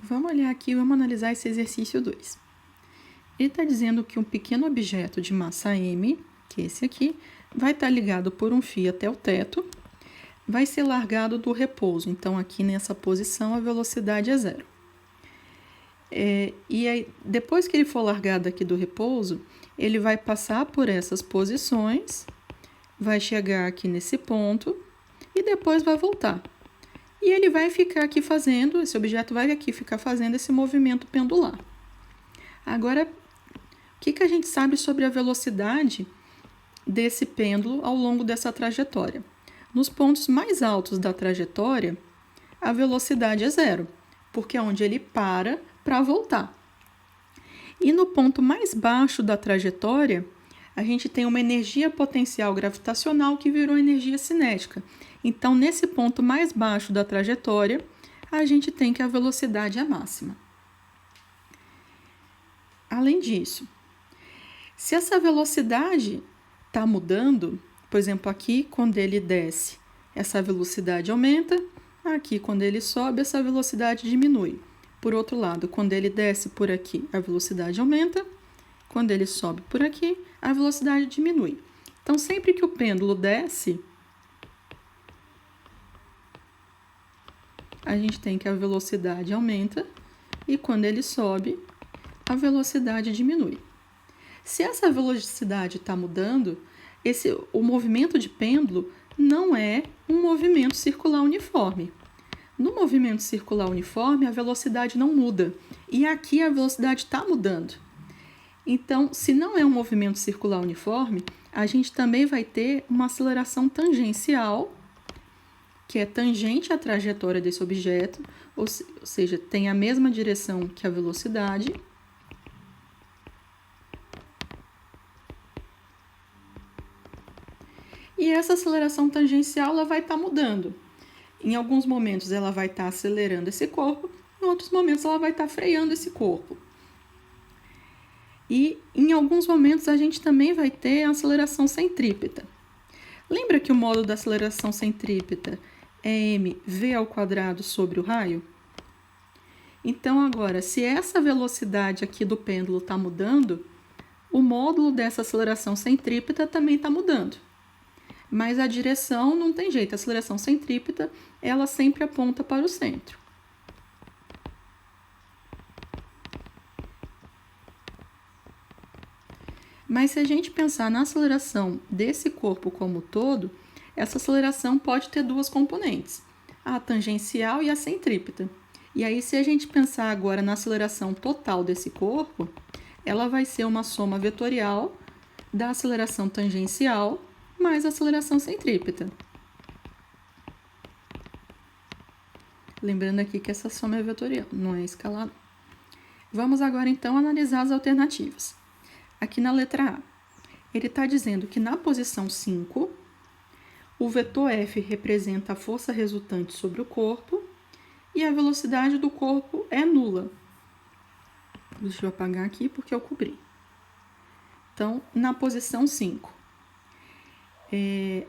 Vamos olhar aqui, vamos analisar esse exercício 2. Ele está dizendo que um pequeno objeto de massa m, que é esse aqui, vai estar ligado por um fio até o teto, vai ser largado do repouso. Então, aqui nessa posição, a velocidade é zero. E aí, depois que ele for largado aqui do repouso, ele vai passar por essas posições, vai chegar aqui nesse ponto e depois vai voltar. E ele vai ficar aqui fazendo, esse objeto vai aqui ficar fazendo esse movimento pendular. Agora, o que a gente sabe sobre a velocidade desse pêndulo ao longo dessa trajetória? Nos pontos mais altos da trajetória, a velocidade é zero, porque é onde ele para voltar. E no ponto mais baixo da trajetória, a gente tem uma energia potencial gravitacional que virou energia cinética. Então, nesse ponto mais baixo da trajetória, a gente tem que a velocidade é máxima. Além disso, se essa velocidade está mudando, por exemplo, aqui, quando ele desce, essa velocidade aumenta, aqui, quando ele sobe, essa velocidade diminui. Por outro lado, quando ele desce por aqui, a velocidade aumenta, quando ele sobe por aqui, a velocidade diminui. Então, sempre que o pêndulo desce, a gente tem que a velocidade aumenta e quando ele sobe, a velocidade diminui. Se essa velocidade está mudando, o movimento de pêndulo não é um movimento circular uniforme. No movimento circular uniforme, a velocidade não muda. E aqui a velocidade está mudando. Então, se não é um movimento circular uniforme, a gente também vai ter uma aceleração tangencial, que é tangente à trajetória desse objeto, ou seja, tem a mesma direção que a velocidade. E essa aceleração tangencial ela vai estar mudando. Em alguns momentos ela vai estar acelerando esse corpo, em outros momentos ela vai estar freando esse corpo. E em alguns momentos a gente também vai ter a aceleração centrípeta. Lembra que o módulo da aceleração centrípeta é mv² sobre o raio? Então agora, se essa velocidade aqui do pêndulo está mudando, o módulo dessa aceleração centrípeta também está mudando. Mas a direção não tem jeito, a aceleração centrípeta ela sempre aponta para o centro. Mas se a gente pensar na aceleração desse corpo como todo, essa aceleração pode ter duas componentes, a tangencial e a centrípeta. E aí, se a gente pensar agora na aceleração total desse corpo, ela vai ser uma soma vetorial da aceleração tangencial mais a aceleração centrípeta. Lembrando aqui que essa soma é vetorial, não é escalar. Vamos agora, então, analisar as alternativas. Aqui na letra A, ele está dizendo que na posição 5, o vetor F representa a força resultante sobre o corpo e a velocidade do corpo é nula. Deixa eu apagar aqui porque eu cobri. Então, na posição 5,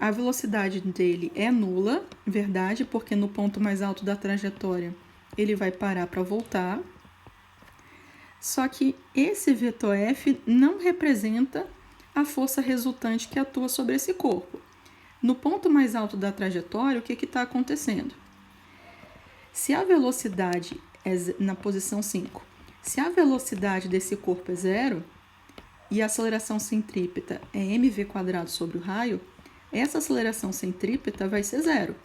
a velocidade dele é nula, verdade, porque no ponto mais alto da trajetória ele vai parar para voltar. Só que esse vetor F não representa a força resultante que atua sobre esse corpo. No ponto mais alto da trajetória, o que está acontecendo? Se a velocidade na posição 5, se a velocidade desse corpo é zero e a aceleração centrípeta é mv² sobre o raio, essa aceleração centrípeta vai ser zero.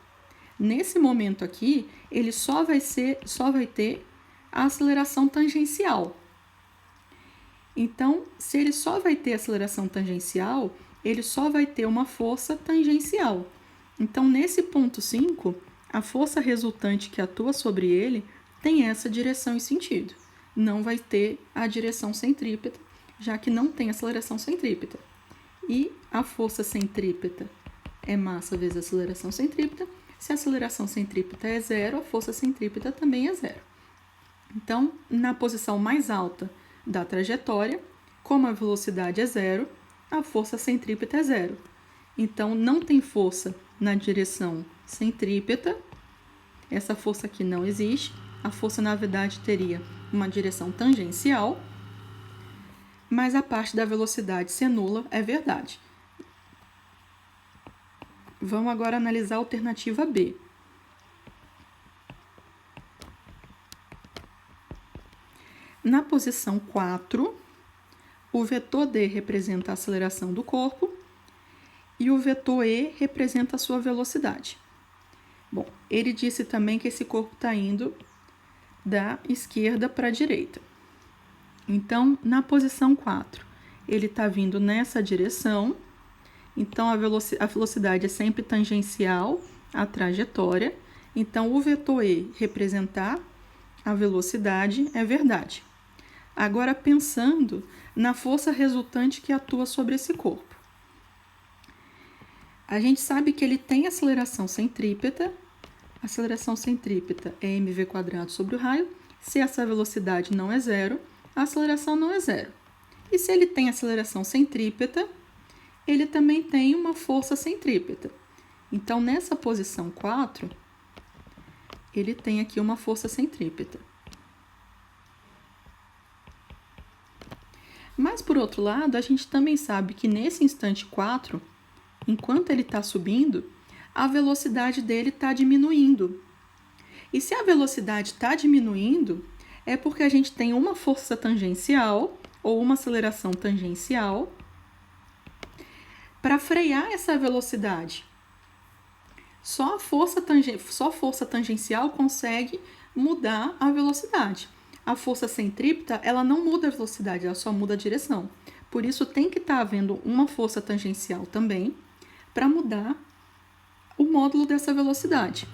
Nesse momento aqui, ele só vai ter a aceleração tangencial. Então, se ele só vai ter aceleração tangencial, ele só vai ter uma força tangencial. Então, nesse ponto 5, a força resultante que atua sobre ele tem essa direção e sentido. Não vai ter a direção centrípeta, já que não tem aceleração centrípeta. E a força centrípeta é massa vezes a aceleração centrípeta. Se a aceleração centrípeta é zero, a força centrípeta também é zero. Então, na posição mais alta da trajetória, como a velocidade é zero, a força centrípeta é zero. Então, não tem força na direção centrípeta, essa força aqui não existe, a força, na verdade, teria uma direção tangencial, mas a parte da velocidade ser nula é verdade. Vamos agora analisar a alternativa B. Na posição 4, o vetor D representa a aceleração do corpo e o vetor E representa a sua velocidade. Bom, ele disse também que esse corpo está indo da esquerda para a direita. Então, na posição 4, ele está vindo nessa direção. Então, a velocidade é sempre tangencial à trajetória. Então, o vetor E representar a velocidade é verdade. Agora, pensando na força resultante que atua sobre esse corpo. A gente sabe que ele tem aceleração centrípeta. A aceleração centrípeta é mv² sobre o raio. Se essa velocidade não é zero, a aceleração não é zero. E se ele tem aceleração centrípeta, ele também tem uma força centrípeta. Então, nessa posição 4, ele tem aqui uma força centrípeta. Mas, por outro lado, a gente também sabe que nesse instante 4, enquanto ele está subindo, a velocidade dele está diminuindo. E se a velocidade está diminuindo, é porque a gente tem uma força tangencial ou uma aceleração tangencial para frear essa velocidade. Só força tangencial consegue mudar a velocidade. A força centrípeta, ela não muda a velocidade, ela só muda a direção. Por isso, tem que estar havendo uma força tangencial também para mudar o módulo dessa velocidade.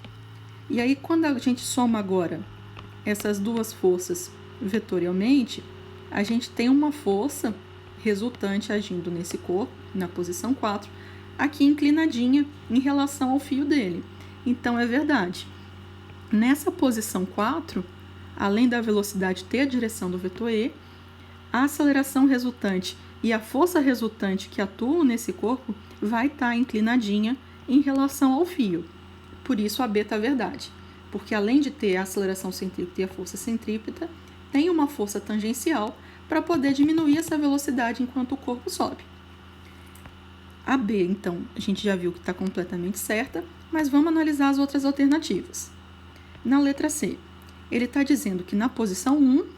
E aí, quando a gente soma agora essas duas forças vetorialmente, a gente tem uma força resultante agindo nesse corpo, na posição 4, aqui inclinadinha em relação ao fio dele. Então, é verdade. Nessa posição 4, além da velocidade ter a direção do vetor E, a aceleração resultante e a força resultante que atuam nesse corpo vai estar inclinadinha em relação ao fio. Por isso, a B está verdade. Porque além de ter a aceleração centrípeta e a força centrípeta, tem uma força tangencial para poder diminuir essa velocidade enquanto o corpo sobe. A B, então, a gente já viu que está completamente certa, mas vamos analisar as outras alternativas. Na letra C, ele está dizendo que na posição 1,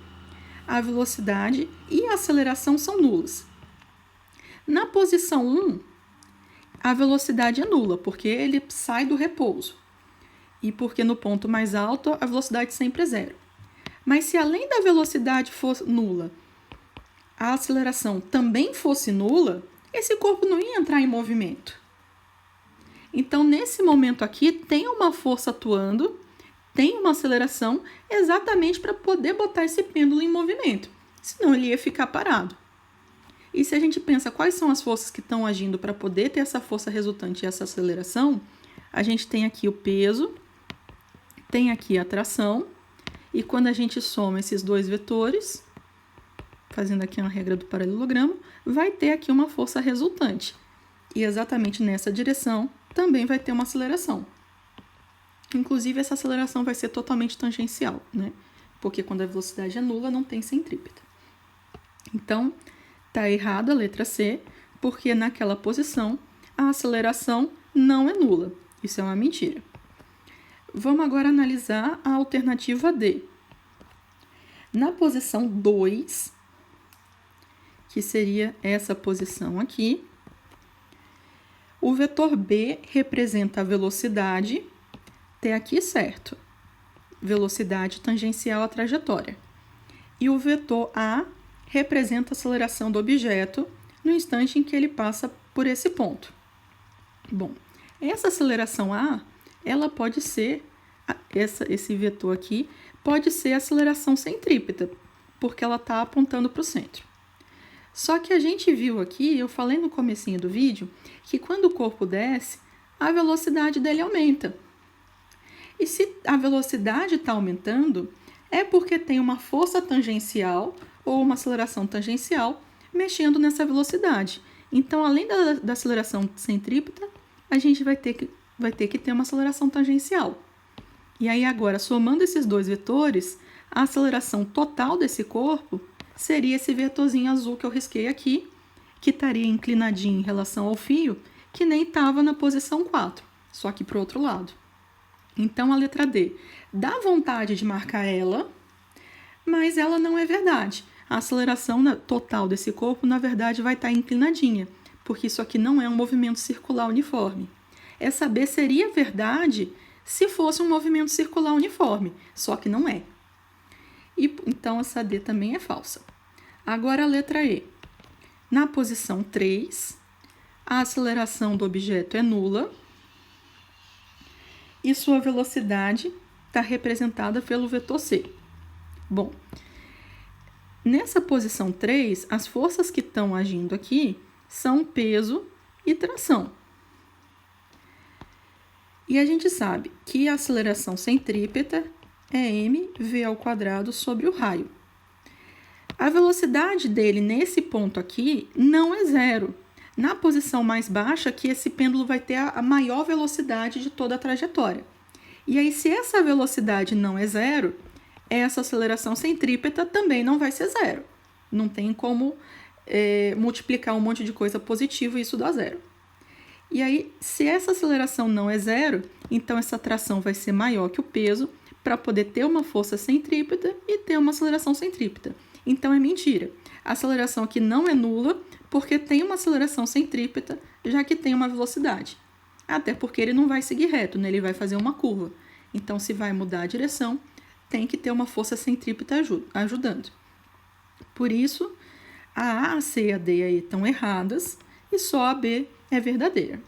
a velocidade e a aceleração são nulas. Na posição 1, a velocidade é nula, porque ele sai do repouso. E porque no ponto mais alto, a velocidade sempre é zero. Mas se além da velocidade fosse nula, a aceleração também fosse nula, esse corpo não ia entrar em movimento. Então, nesse momento aqui, tem uma força atuando, tem uma aceleração, exatamente para poder botar esse pêndulo em movimento. Senão, ele ia ficar parado. E se a gente pensa quais são as forças que estão agindo para poder ter essa força resultante e essa aceleração, a gente tem aqui o peso, tem aqui a tração, e quando a gente soma esses dois vetores, fazendo aqui uma regra do paralelogramo, vai ter aqui uma força resultante. E exatamente nessa direção também vai ter uma aceleração. Inclusive, essa aceleração vai ser totalmente tangencial, né? Porque quando a velocidade é nula, não tem centrípeta. Então, está errada a letra C, porque naquela posição a aceleração não é nula. Isso é uma mentira. Vamos agora analisar a alternativa D. Na posição 2, que seria essa posição aqui, o vetor B representa a velocidade, até aqui certo, velocidade tangencial à trajetória. E o vetor A representa a aceleração do objeto no instante em que ele passa por esse ponto. Bom, essa aceleração A, ela pode ser, esse vetor aqui, pode ser a aceleração centrípeta, porque ela está apontando para o centro. Só que a gente viu aqui, eu falei no comecinho do vídeo, que quando o corpo desce, a velocidade dele aumenta. E se a velocidade está aumentando, é porque tem uma força tangencial ou uma aceleração tangencial mexendo nessa velocidade. Então, além da aceleração centrípeta, a gente vai ter que ter uma aceleração tangencial. E aí agora, somando esses dois vetores, a aceleração total desse corpo seria esse vetorzinho azul que eu risquei aqui, que estaria inclinadinho em relação ao fio, que nem estava na posição 4, só que para o outro lado. Então, a letra D, dá vontade de marcar ela, mas ela não é verdade. A aceleração total desse corpo, na verdade, vai estar inclinadinha, porque isso aqui não é um movimento circular uniforme. Essa B seria verdade se fosse um movimento circular uniforme, só que não é. E, então, essa D também é falsa. Agora, a letra E. Na posição 3, a aceleração do objeto é nula e sua velocidade está representada pelo vetor C. Bom, nessa posição 3, as forças que estão agindo aqui são peso e tração. E a gente sabe que a aceleração centrípeta é mv² sobre o raio. A velocidade dele nesse ponto aqui não é zero. Na posição mais baixa, que esse pêndulo vai ter a maior velocidade de toda a trajetória. E aí, se essa velocidade não é zero, essa aceleração centrípeta também não vai ser zero. Não tem como multiplicar um monte de coisa positiva e isso dá zero. E aí, se essa aceleração não é zero, então essa tração vai ser maior que o peso para poder ter uma força centrípeta e ter uma aceleração centrípeta. Então, é mentira. A aceleração aqui não é nula porque tem uma aceleração centrípeta, já que tem uma velocidade. Até porque ele não vai seguir reto, né? Ele vai fazer uma curva. Então, se vai mudar a direção, tem que ter uma força centrípeta ajudando. Por isso, a A, a C e a D aí estão erradas e só a B é verdadeira.